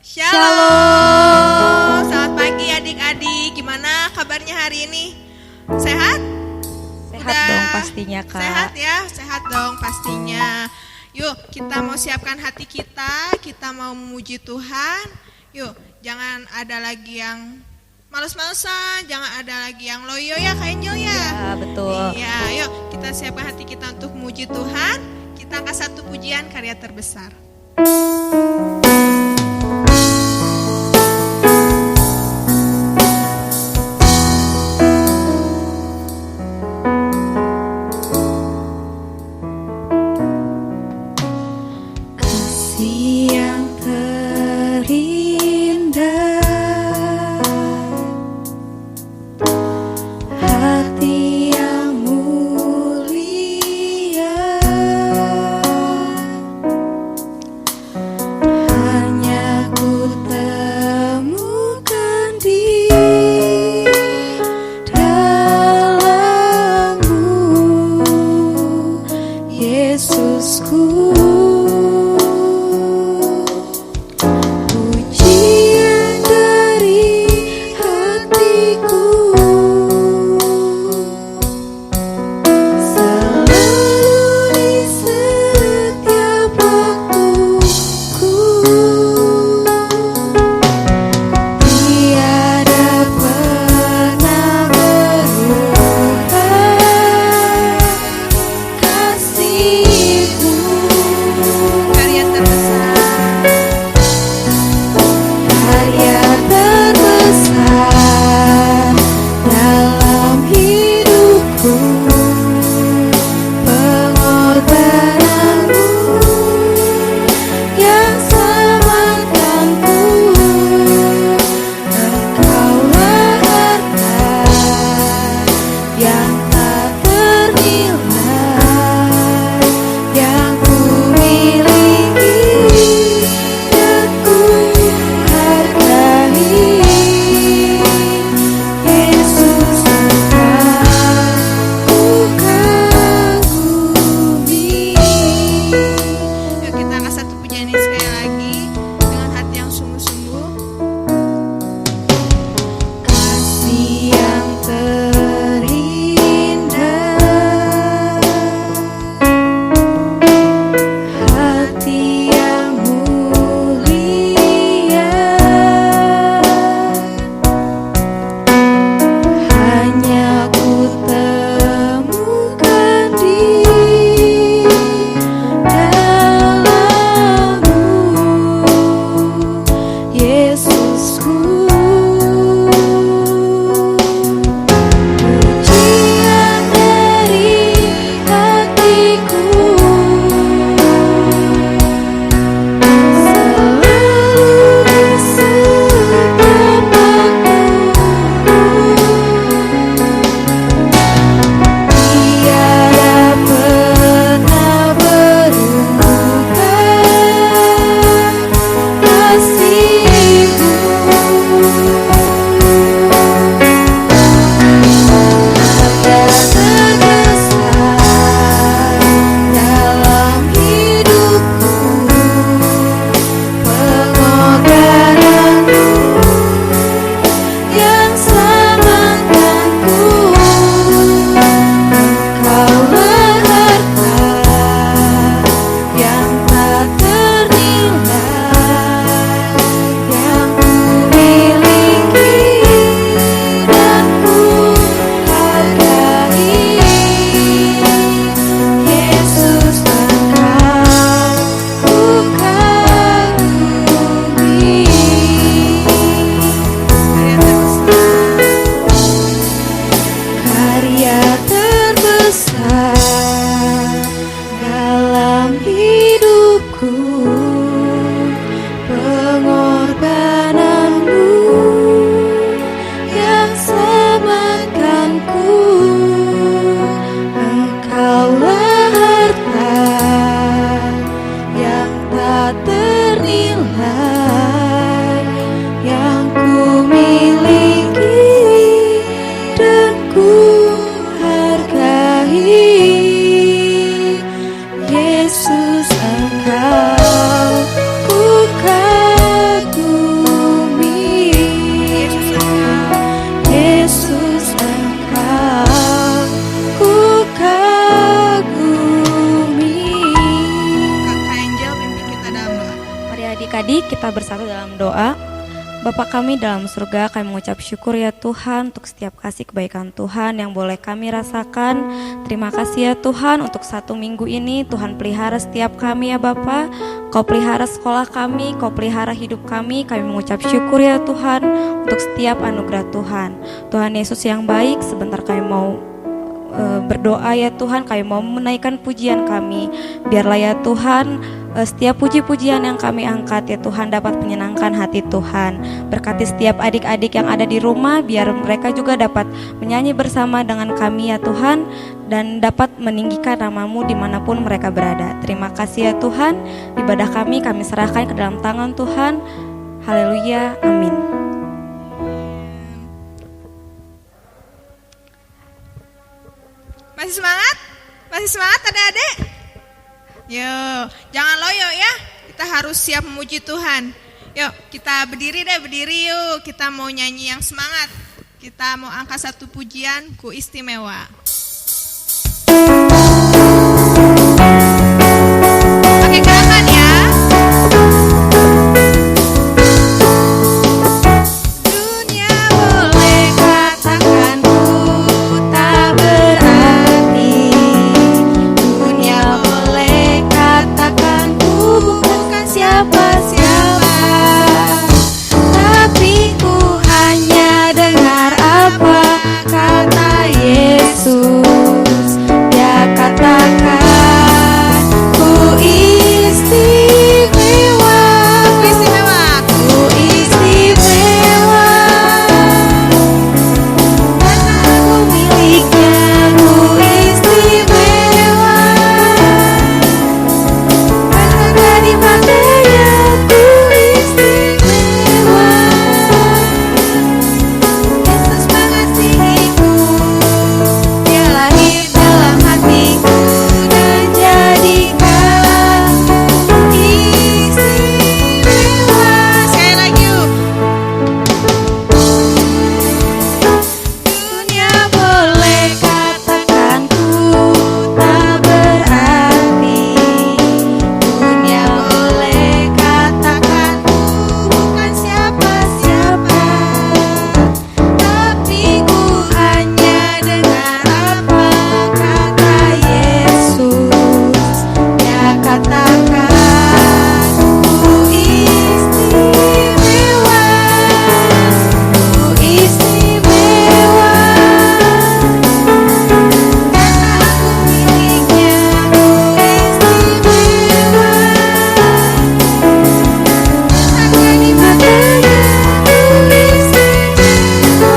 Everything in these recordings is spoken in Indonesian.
Shalom. Selamat pagi adik-adik. Gimana kabarnya hari ini? Sehat? Sehat dong pastinya, Kak. Sehat ya? Sehat dong pastinya. Yuk, kita mau siapkan hati kita. Kita mau memuji Tuhan. Yuk, jangan ada lagi yang males-malesan, jangan ada lagi yang loyo ya, Kak Angel ya. Iya, betul. Iya, yuk kita siapkan hati kita untuk memuji Tuhan. Kita angkat satu pujian karya terbesar. kita bersatu dalam doa. Bapa kami dalam surga, kami mengucap syukur ya Tuhan untuk setiap kasih kebaikan Tuhan yang boleh kami rasakan. Terima kasih ya Tuhan untuk 1 minggu ini Tuhan pelihara setiap kami ya Bapa. Kau pelihara sekolah kami, Kau pelihara hidup kami. Kami mengucap syukur ya Tuhan untuk setiap anugerah Tuhan. Tuhan Yesus yang baik, sebentar kami mau berdoa ya Tuhan, kami mau menaikkan pujian kami. Biarlah ya Tuhan, setiap puji-pujian yang kami angkat ya Tuhan dapat menyenangkan hati Tuhan. Berkati setiap adik-adik yang ada di rumah, biar mereka juga dapat menyanyi bersama dengan kami ya Tuhan, dan dapat meninggikan nama-Mu dimanapun mereka berada. Terima kasih ya Tuhan, ibadah kami serahkan ke dalam tangan Tuhan. Haleluya, amin. Masih semangat? Masih semangat adik-adik? Yuk, jangan loyo ya. Kita harus siap memuji Tuhan. Yuk, kita berdiri yuk. Kita mau nyanyi yang semangat. Kita mau angkat satu pujian, Ku Istimewa. Pakai gerakan ya. Dunia boleh katakan ku tak berarti. Dunia boleh katakan ku bukan siapa-siapa. Tapi ku hanya dengar apa kata Yesus. Dia katakan ku istimewa. Ku istimewa. Ku istimewa. Karena aku miliknya. Ku istimewa. Karena dimakainya. Ku istimewa. Yesus mengasihiku. Dia lahir dalam hatiku dan jadikan istimewa. Sekali lagi yuk. Dunia boleh katakan ku tak berarti. Dunia boleh katakan ku bukan siapa-siapa. Tapi ku hanya dengar apa kata Yesus. Dia katakan ku istimewa. Ku istimewa. Karena aku miliknya. Ku istimewa. Karena dimakainya. Ku istimewa.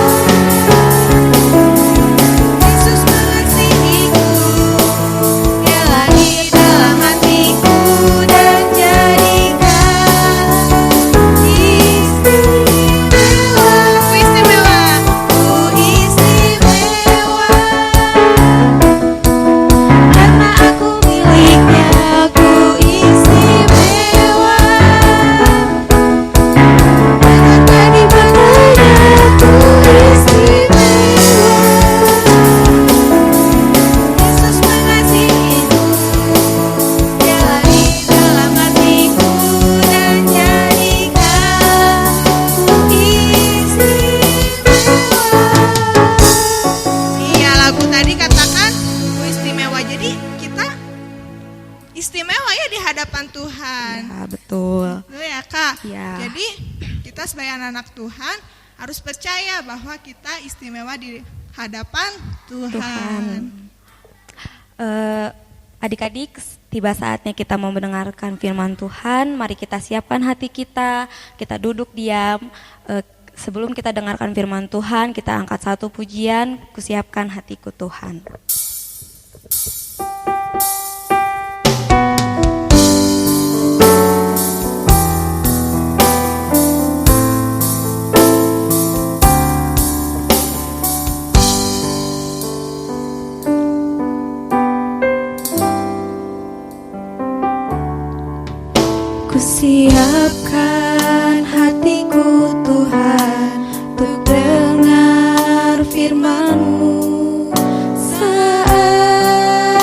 Yesus mengasihiku. Dia lahir dalam hatiku dan jadikan istimewa. Ku istimewa. Ku istimewa. Karena aku miliknya. Ku istimewa. Karena dimakainya. Ku istimewa. Yesus mengasihiku. Dia lahir dalam hatiku dan jadikan ku istimewa. Iya, lagu tadi katakan ku istimewa. Jadi kita istimewa ya di hadapan Tuhan. Ya, betul. Betul ya Kak? Ya. Jadi kita sebagai anak Tuhan harus percaya bahwa kita istimewa di hadapan Tuhan. Adik-adik, tiba saatnya kita mau mendengarkan firman Tuhan. Mari kita siapkan hati kita duduk diam. Sebelum kita dengarkan firman Tuhan, kita angkat satu pujian, kusiapkan hatiku Tuhan. Kusiapkan hatiku Tuhan untuk dengar firman-Mu saat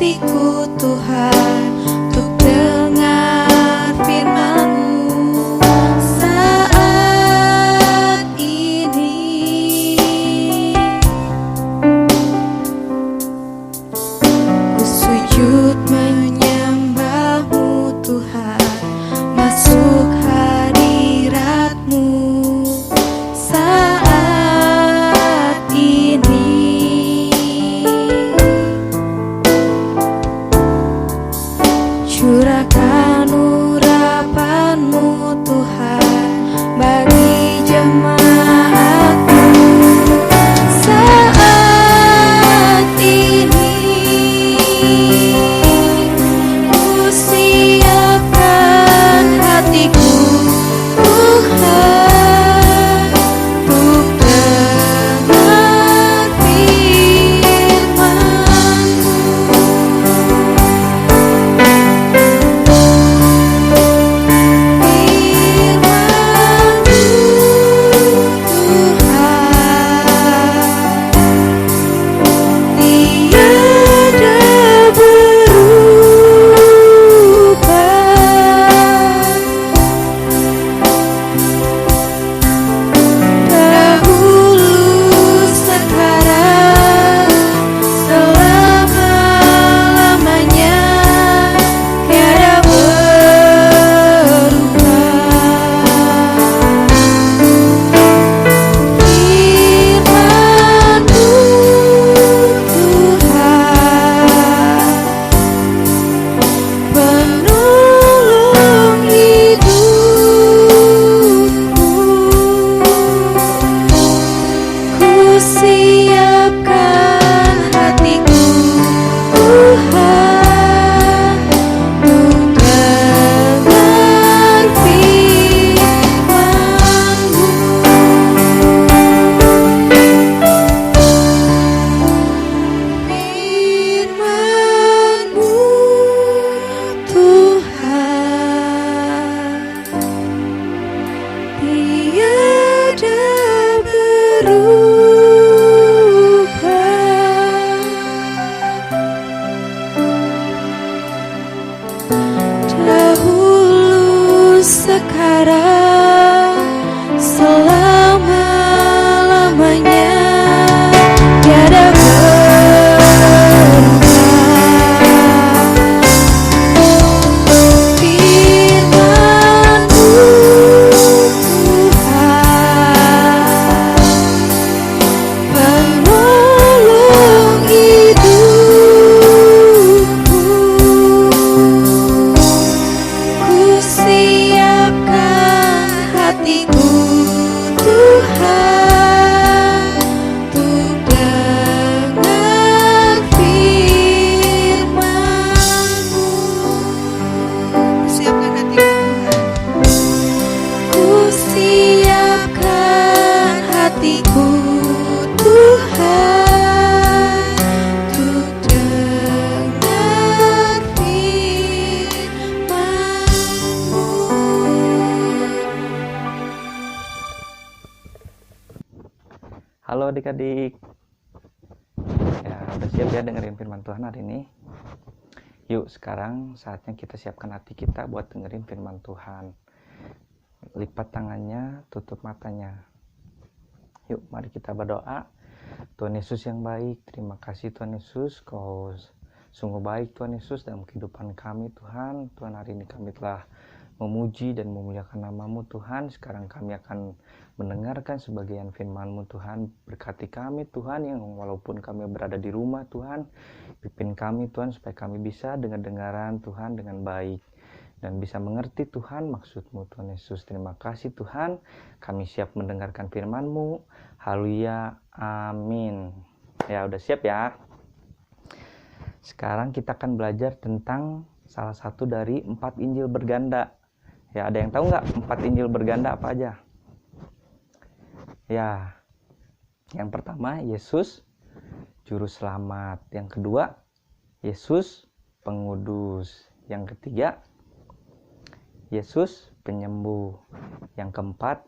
hatiku Tuhan, untuk dengar firman-Mu saat ini. Ku sujud menyembah-Mu Tuhan, masuk hadirat-Mu saat ini. Curahkan urapan-Mu Tuhan bagi jemaat-Mu saat ini. Ku siapkan hatiku Tuhan, untuk dengar sekarang, selama-lamanya, tiada berubah. Firman-Mu Tuhan, penolong hidupku. Ku siapkan hatiku Tuhan, untuk dengar firman-Mu. Siapkan hatiku Tuhan. Ku siapkan hatiku Tuhan, untuk dengar firman-Mu. Halo adik-adik, ya udah siap ya dengerin firman Tuhan hari ini? Yuk sekarang saatnya kita siapkan hati kita buat dengerin firman Tuhan. Lipat tangannya, tutup matanya. Yuk mari kita berdoa. Tuhan Yesus yang baik, terima kasih Tuhan Yesus, Kau sungguh baik Tuhan Yesus dalam kehidupan kami Tuhan. Tuhan, hari ini kami telah memuji dan memuliakan nama-Mu Tuhan. Sekarang kami akan mendengarkan sebagian firman-Mu Tuhan. Berkati kami Tuhan, yang walaupun kami berada di rumah Tuhan, pimpin kami Tuhan supaya kami bisa dengar-dengaran Tuhan dengan baik dan bisa mengerti Tuhan maksud-Mu Tuhan Yesus. Terima kasih Tuhan, kami siap mendengarkan firman-Mu. Haleluya, amin. Ya udah siap ya. Sekarang kita akan belajar tentang salah satu dari 4 Injil berganda. Ya, ada yang tahu nggak 4 Injil berganda apa aja? Ya, yang pertama Yesus Juru Selamat. Yang kedua Yesus Pengudus. Yang ketiga Yesus Penyembuh. Yang keempat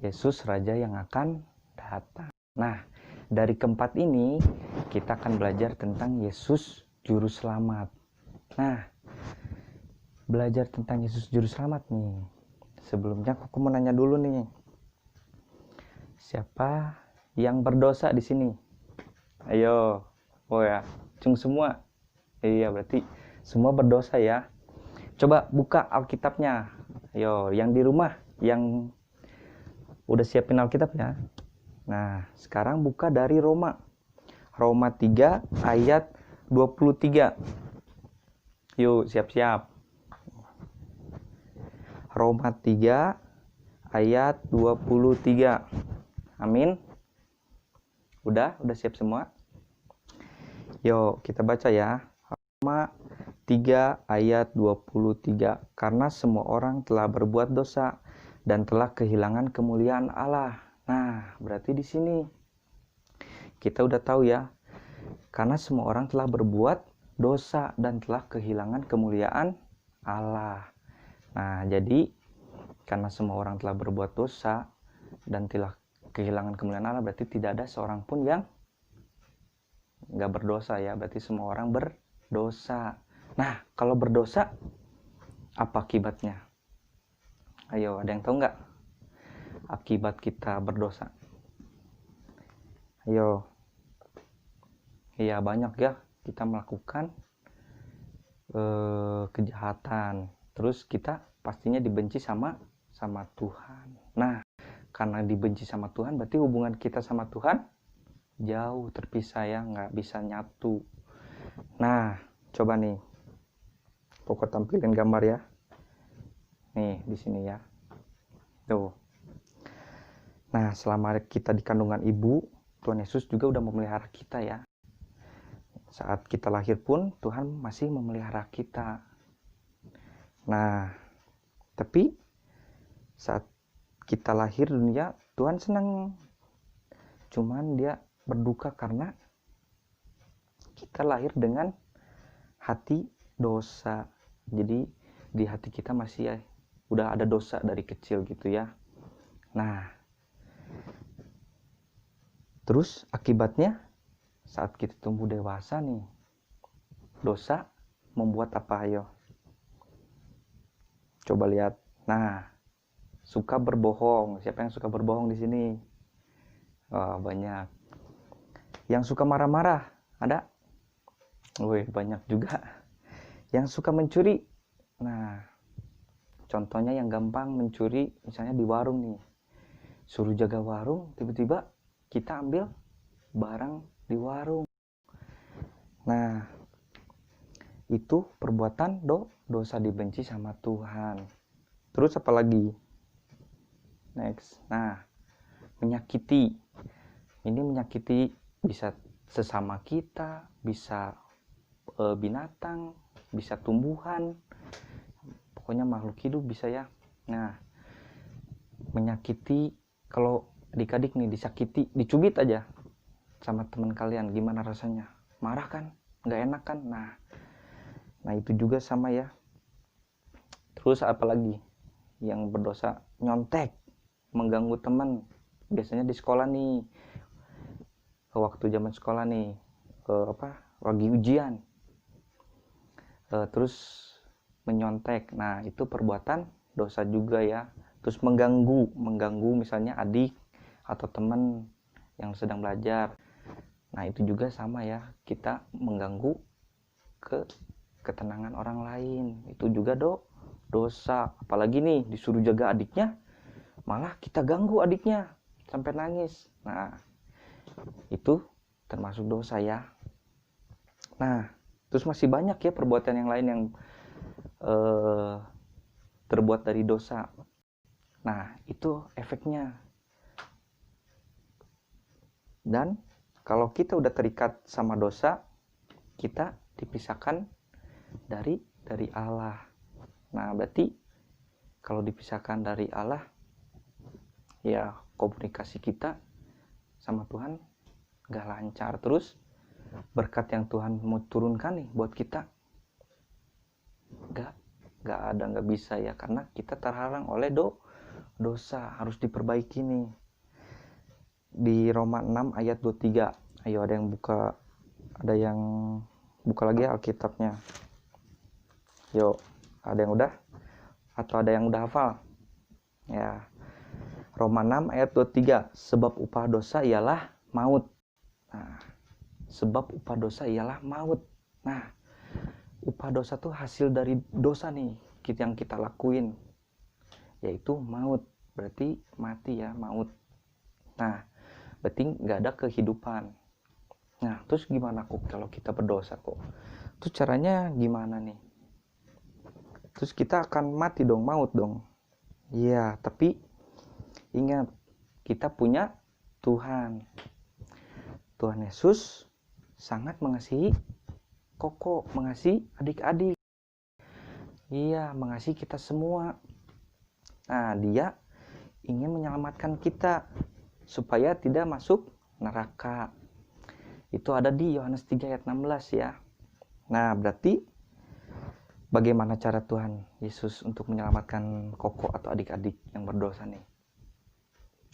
Yesus Raja yang akan datang. Nah, dari keempat ini kita akan belajar tentang Yesus Juru Selamat. Nah, belajar tentang Yesus Juru Selamat nih. Sebelumnya aku mau nanya dulu nih. Siapa yang berdosa di sini? Ayo. Oh ya, cung semua. Iya, berarti semua berdosa ya. Coba buka Alkitabnya. Ayo, yang di rumah, yang udah siapin Alkitabnya. Nah, sekarang buka dari Roma. Roma 3 ayat 23. Yuk, siap-siap. Roma 3 ayat 23. Amin. Udah siap semua? Yuk, kita baca ya. Roma 3 ayat 23. Karena semua orang telah berbuat dosa dan telah kehilangan kemuliaan Allah. Nah, berarti di sini kita udah tahu ya. Karena semua orang telah berbuat dosa dan telah kehilangan kemuliaan Allah. Nah, jadi karena semua orang telah berbuat dosa dan telah kehilangan kemuliaan Allah, berarti tidak ada seorang pun yang nggak berdosa ya. Berarti semua orang berdosa. Nah, kalau berdosa, apa akibatnya? Ayo, ada yang tahu nggak akibat kita berdosa? Ayo. Iya, banyak ya. Kita melakukan kejahatan. Terus kita pastinya dibenci sama Tuhan. Nah, karena dibenci sama Tuhan, berarti hubungan kita sama Tuhan jauh terpisah ya, nggak bisa nyatu. Nah, coba nih, pokok tampilin gambar ya. Nih, di sini ya. Tuh. Nah, selama kita di kandungan ibu, Tuhan Yesus juga udah memelihara kita ya. Saat kita lahir pun, Tuhan masih memelihara kita. Nah, tapi saat kita lahir dunia, Tuhan senang. Cuman dia berduka karena kita lahir dengan hati dosa. Jadi di hati kita masih udah ada dosa dari kecil gitu ya. Nah, terus akibatnya saat kita tumbuh dewasa nih, dosa membuat apa? Ayo, coba lihat. Nah, suka berbohong. Siapa yang suka berbohong di sini? Oh, banyak. Yang suka marah-marah, ada? Wih, banyak juga. Yang suka mencuri. Nah, contohnya yang gampang mencuri, misalnya di warung nih. Suruh jaga warung, tiba-tiba kita ambil barang di warung. Nah, itu perbuatan dosa, dibenci sama Tuhan. Terus apa lagi? Next. Nah, menyakiti. Ini menyakiti bisa sesama kita, bisa binatang, bisa tumbuhan, pokoknya makhluk hidup bisa ya. Nah, menyakiti, kalau adik-adik nih disakiti, dicubit aja sama teman kalian, gimana rasanya? Marah kan? Nggak enak kan? Nah itu juga sama ya. Terus apalagi yang berdosa? Nyontek, mengganggu teman. Biasanya di sekolah nih, waktu zaman sekolah nih, lagi ujian, terus menyontek. Nah itu perbuatan dosa juga ya. Terus mengganggu misalnya adik atau teman yang sedang belajar. Nah itu juga sama ya, kita mengganggu ketenangan orang lain. Itu juga dosa. Apalagi nih disuruh jaga adiknya, malah kita ganggu adiknya sampai nangis. Nah itu termasuk dosa ya. Nah terus masih banyak ya perbuatan yang lain yang terbuat dari dosa. Nah itu efeknya. Dan kalau kita udah terikat sama dosa, kita dipisahkan dari Allah. Nah berarti kalau dipisahkan dari Allah, ya komunikasi kita sama Tuhan gak lancar. Terus berkat yang Tuhan mau turunkan nih buat kita gak bisa ya, karena kita terhalang oleh dosa. Harus diperbaiki nih. Di Roma 6 ayat 23. Ayo, ada yang buka, ada yang buka lagi Alkitabnya. Yuk, ada yang udah? Atau ada yang udah hafal? Ya. Roma 6 ayat 23, sebab upah dosa ialah maut. Nah, sebab upah dosa ialah maut. Nah, upah dosa tuh hasil dari dosa nih yang kita lakuin, yaitu maut. Berarti mati ya, maut. Nah, berarti nggak ada kehidupan. Nah, terus gimana kok kalau kita berdosa kok? Terus caranya gimana nih? Terus kita akan mati dong, maut dong. Iya, tapi ingat, kita punya Tuhan. Tuhan Yesus sangat mengasihi Koko, mengasihi adik-adik. Iya, mengasihi kita semua. Nah, dia ingin menyelamatkan kita supaya tidak masuk neraka. Itu ada di Yohanes 3 ayat 16 ya. Nah, berarti bagaimana cara Tuhan Yesus untuk menyelamatkan Koko atau adik-adik yang berdosa nih?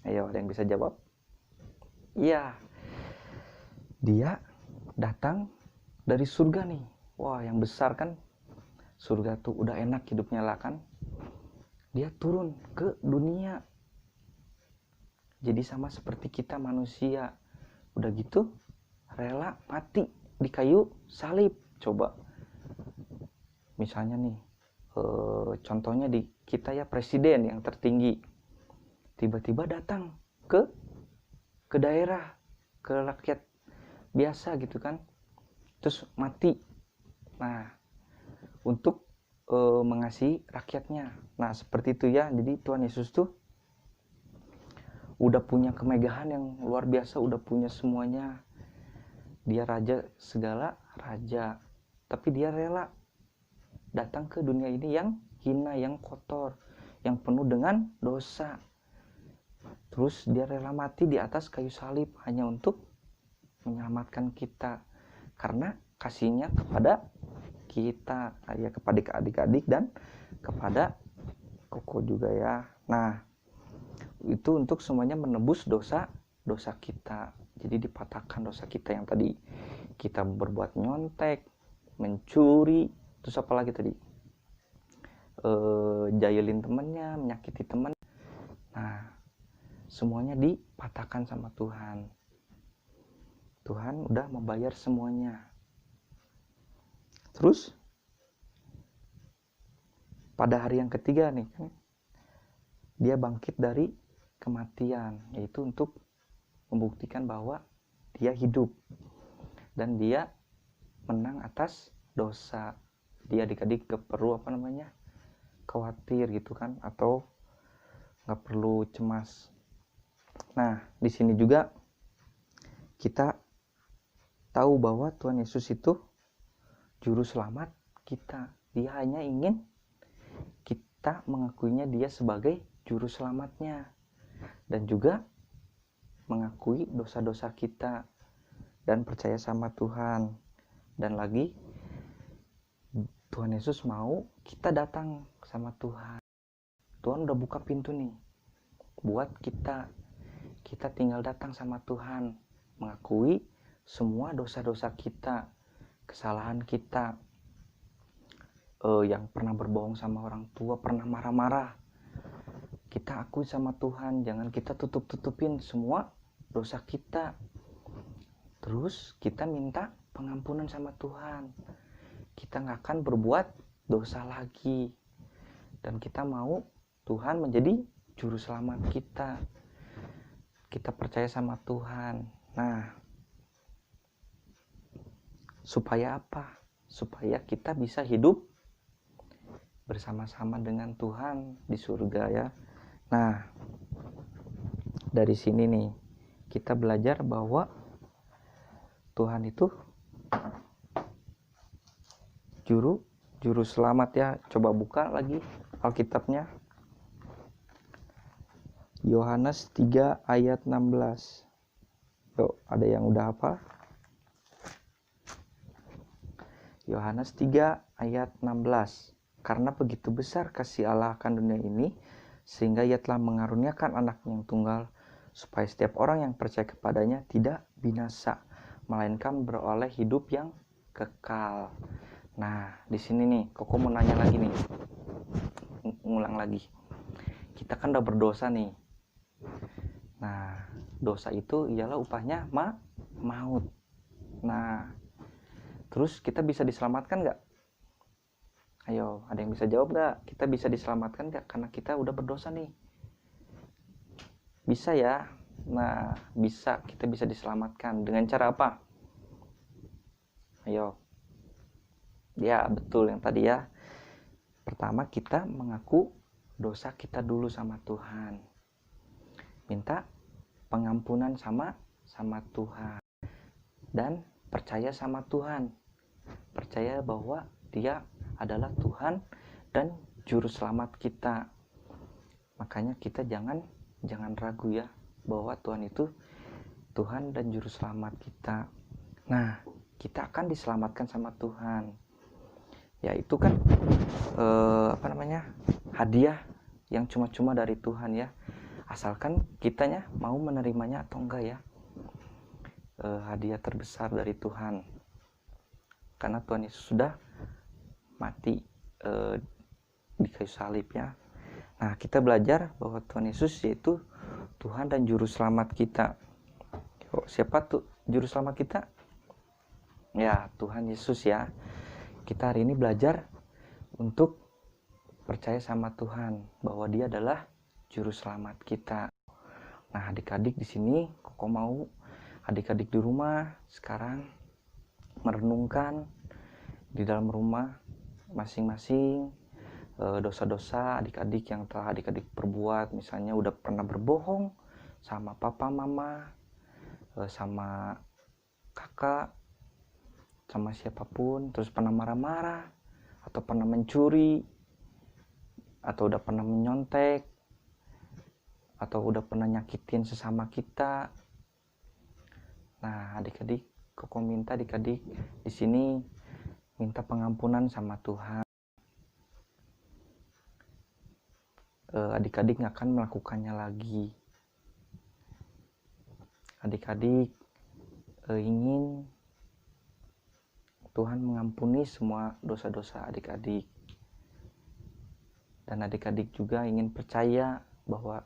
Ayo, ada yang bisa jawab? Iya. Dia datang dari surga nih. Wah, yang besar kan. Surga tuh udah enak hidupnya lah kan. Dia turun ke dunia. Jadi sama seperti kita manusia. Udah gitu rela mati di kayu salib. Coba. Misalnya nih, contohnya di kita ya, presiden yang tertinggi. Tiba-tiba datang ke daerah, ke rakyat biasa gitu kan. Terus mati. Nah, untuk mengasihi rakyatnya. Nah, seperti itu ya. Jadi Tuhan Yesus tuh udah punya kemegahan yang luar biasa, udah punya semuanya. Dia raja segala raja. Tapi dia rela datang ke dunia ini yang hina, yang kotor, yang penuh dengan dosa. Terus dia rela mati di atas kayu salib hanya untuk menyelamatkan kita. Karena kasihnya kepada kita, ya, kepada adik-adik dan kepada Koko juga ya. Nah, itu untuk semuanya menebus dosa kita. Jadi dipatahkan dosa kita yang tadi kita berbuat nyontek, mencuri, terus apa lagi tadi? Jahilin temannya, menyakiti teman. Nah, semuanya dipatahkan sama Tuhan. Tuhan udah membayar semuanya. Terus pada hari yang ketiga nih, dia bangkit dari kematian, yaitu untuk membuktikan bahwa dia hidup dan dia menang atas dosa. Dia adik-adik gak perlu khawatir gitu kan, atau gak perlu cemas. Nah, di sini juga kita tahu bahwa Tuhan Yesus itu juru selamat kita. Dia hanya ingin kita mengakuinya dia sebagai juru selamatnya, dan juga mengakui dosa-dosa kita dan percaya sama Tuhan. Dan lagi, Tuhan Yesus mau kita datang sama Tuhan. Tuhan udah buka pintu nih buat kita. Kita tinggal datang sama Tuhan, mengakui semua dosa-dosa kita, kesalahan kita, yang pernah berbohong sama orang tua, pernah marah-marah, kita akui sama Tuhan. Jangan kita tutup-tutupin semua dosa kita. Terus kita minta pengampunan sama Tuhan. Kita gak akan berbuat dosa lagi. Dan kita mau Tuhan menjadi juru selamat kita. Kita percaya sama Tuhan. Nah, supaya apa? Supaya kita bisa hidup bersama-sama dengan Tuhan di surga ya. Nah, dari sini nih kita belajar bahwa Tuhan itu juru selamat ya. Coba buka lagi Alkitabnya. Yohanes 3 ayat 16. Yuk, ada yang udah apa? Yohanes 3 ayat 16. Karena begitu besar kasih Allah akan dunia ini, sehingga ia telah mengaruniakan anaknya yang tunggal, supaya setiap orang yang percaya kepadanya tidak binasa, melainkan beroleh hidup yang kekal. Nah, di sini nih, Koko mau nanya lagi nih. Ngulang lagi. Kita kan udah berdosa nih. Nah, dosa itu ialah upahnya maut. Nah, terus kita bisa diselamatkan nggak? Ayo, ada yang bisa jawab nggak? Kita bisa diselamatkan nggak? Karena kita udah berdosa nih. Bisa ya? Nah, bisa. Kita bisa diselamatkan. Dengan cara apa? Ayo. Ya, betul yang tadi ya. Pertama, kita mengaku dosa kita dulu sama Tuhan. Minta pengampunan sama Tuhan. Dan percaya sama Tuhan. Percaya bahwa Dia adalah Tuhan dan juru selamat kita. Makanya kita jangan ragu ya bahwa Tuhan itu Tuhan dan juru selamat kita. Nah, kita akan diselamatkan sama Tuhan. Ya itu kan hadiah yang cuma-cuma dari Tuhan ya. Asalkan kitanya mau menerimanya atau enggak ya. Hadiah terbesar dari Tuhan. Karena Tuhan Yesus sudah mati di kayu salib ya. Nah, kita belajar bahwa Tuhan Yesus yaitu Tuhan dan juru selamat kita. Siapa tuh juru selamat kita? Ya, Tuhan Yesus ya. Kita hari ini belajar untuk percaya sama Tuhan bahwa Dia adalah juru selamat kita. Nah, adik-adik di sini Koko mau adik-adik di rumah sekarang merenungkan di dalam rumah masing-masing dosa-dosa adik-adik yang telah adik-adik perbuat. Misalnya udah pernah berbohong sama papa mama, sama kakak, sama siapapun, terus pernah marah-marah atau pernah mencuri atau udah pernah menyontek atau udah pernah nyakitin sesama kita. Nah, adik-adik, Koko minta adik-adik di sini minta pengampunan sama Tuhan. Adik-adik nggak akan melakukannya lagi. Adik-adik ingin Tuhan mengampuni semua dosa-dosa adik-adik. Dan adik-adik juga ingin percaya bahwa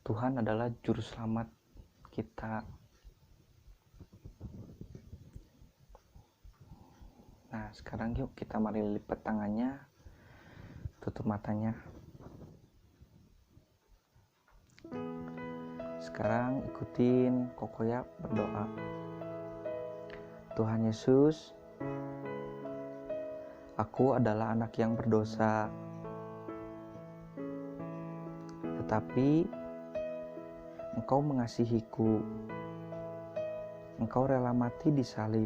Tuhan adalah juru selamat kita. Nah, sekarang yuk kita mari lipat tangannya, tutup matanya. Sekarang ikutin Koko ya berdoa. Tuhan Yesus, aku adalah anak yang berdosa. Tetapi Engkau mengasihiku. Engkau rela mati di salib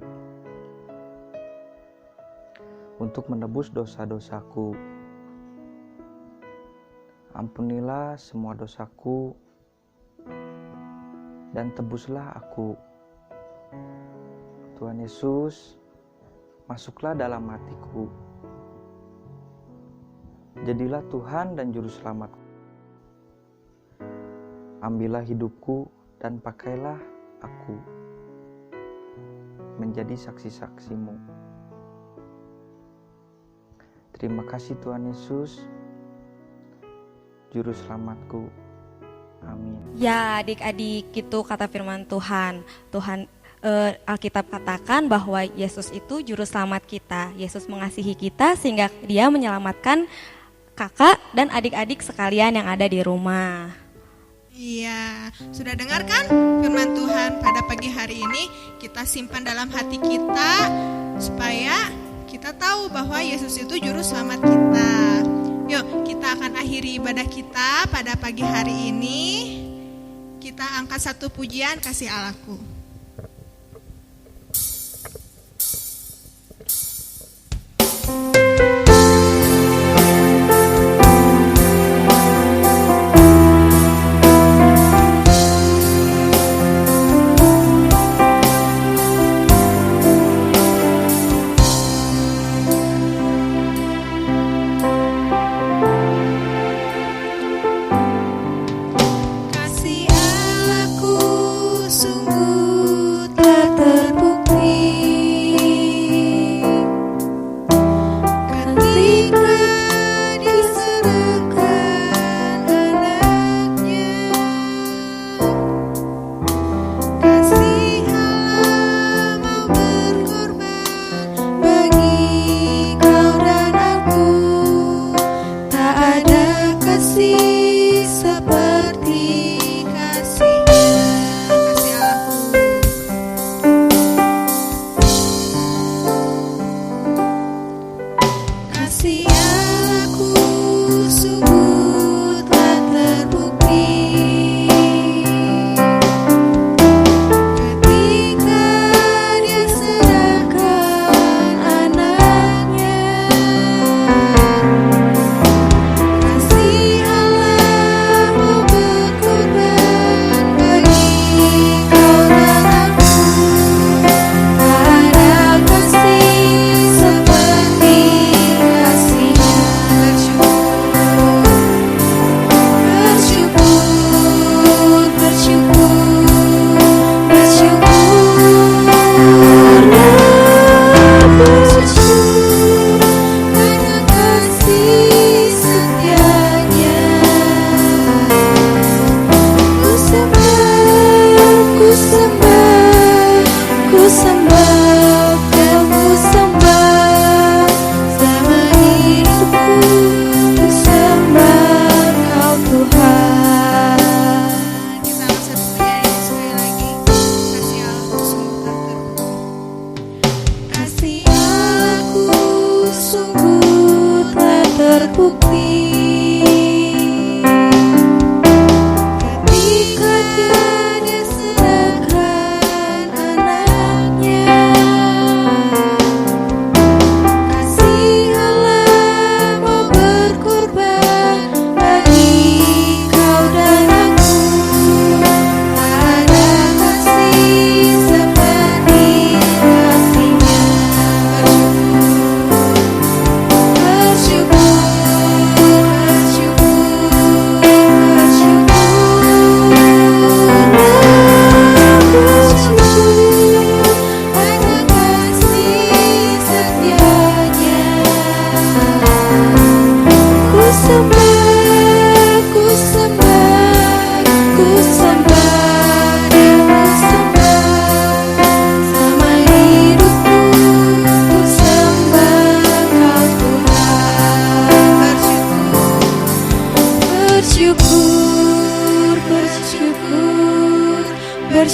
untuk menebus dosa-dosaku. Ampunilah semua dosaku dan tebuslah aku. Tuhan Yesus, masuklah dalam hatiku. Jadilah Tuhan dan Juru Selamatku. Ambillah hidupku dan pakailah aku menjadi saksi-saksi-Mu. Terima kasih Tuhan Yesus, Juru Selamatku. Amin. Ya adik-adik, itu kata firman Tuhan. Alkitab katakan bahwa Yesus itu juru selamat kita. Yesus mengasihi kita sehingga Dia menyelamatkan kakak dan adik-adik sekalian yang ada di rumah. Iya, sudah dengarkan firman Tuhan pada pagi hari ini? Kita simpan dalam hati kita supaya kita tahu bahwa Yesus itu juru selamat kita. Yuk, kita akan akhiri ibadah kita pada pagi hari ini. Kita angkat satu pujian kasih Allahku. Kasih Allahku sungguh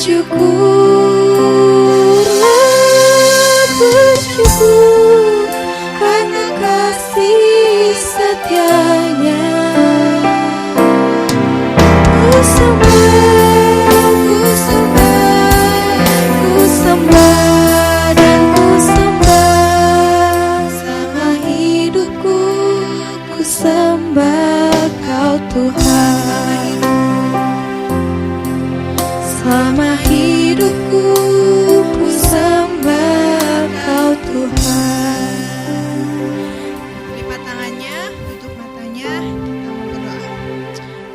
bersyukur karena kasih setianya. Ku sembah dan ku sembah sama hidupku, ku sembah Kau Tuhan. Selama hidupku, ku sembah Kau Tuhan. Lipat tangannya, tutup matanya, kita mau berdoa.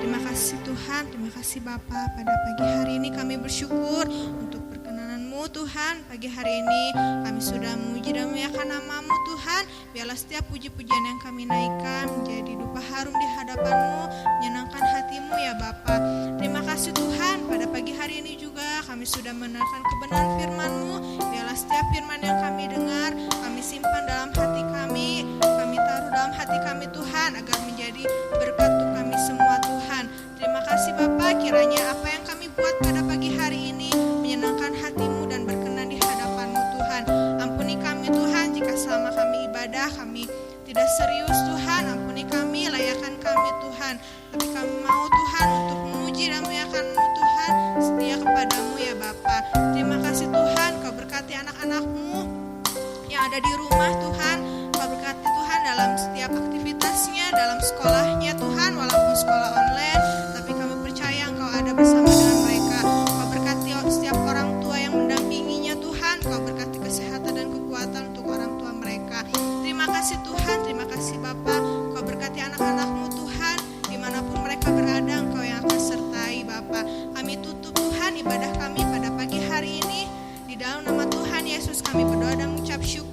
Terima kasih Tuhan, terima kasih Bapa. Pada pagi hari ini kami bersyukur untuk perkenanan-Mu Tuhan. Pagi hari ini kami sudah memuji dan memuliakan nama-Mu Tuhan. Biarlah setiap puji-pujian yang kami naikkan menjadi dupa harum di hadapan-Mu, menyenangkan hati-Mu ya Bapa. Terima kasih Tuhan, pada pagi hari ini juga kami sudah mendengarkan kebenaran firman-Mu. Biarlah setiap firman yang kami dengar, kami simpan dalam hati kami taruh dalam hati kami Tuhan, agar menjadi berkat untuk kami semua Tuhan. Terima kasih Bapa, kiranya apa yang kami buat pada pagi hari ini menyenangkan hati-Mu dan berkenan di hadapan-Mu Tuhan. Ampuni kami Tuhan, jika selama kami ibadah kami tidak serius Tuhan. Ampuni kami, layakkan kami Tuhan. Tapi kami mau Tuhan untuk memuji dan memuliakan-Mu Tuhan, setia kepada-Mu ya Bapa. Terima kasih Tuhan, Kau berkati anak-anak-Mu yang ada di rumah Tuhan. Kau berkati Tuhan dalam setiap aktivitasnya, dalam sekolahnya Tuhan, walaupun sekolah online, tapi kami percaya Engkau ada bersama dengan mereka. Kau berkati setiap orang tua yang mendampinginya Tuhan. Kau berkati kesehatan dan kekuatan untuk orang tua mereka. Terima kasih Tuhan, terima kasih Bapa. Kau berkati anak-anak-Mu Tuhan, dimanapun mereka berada, Engkau yang akan sertai Bapa. Kami tutup Tuhan ibadah kami pada pagi hari ini. Di dalam nama Tuhan Yesus kami berdoa dan mengucap syukur.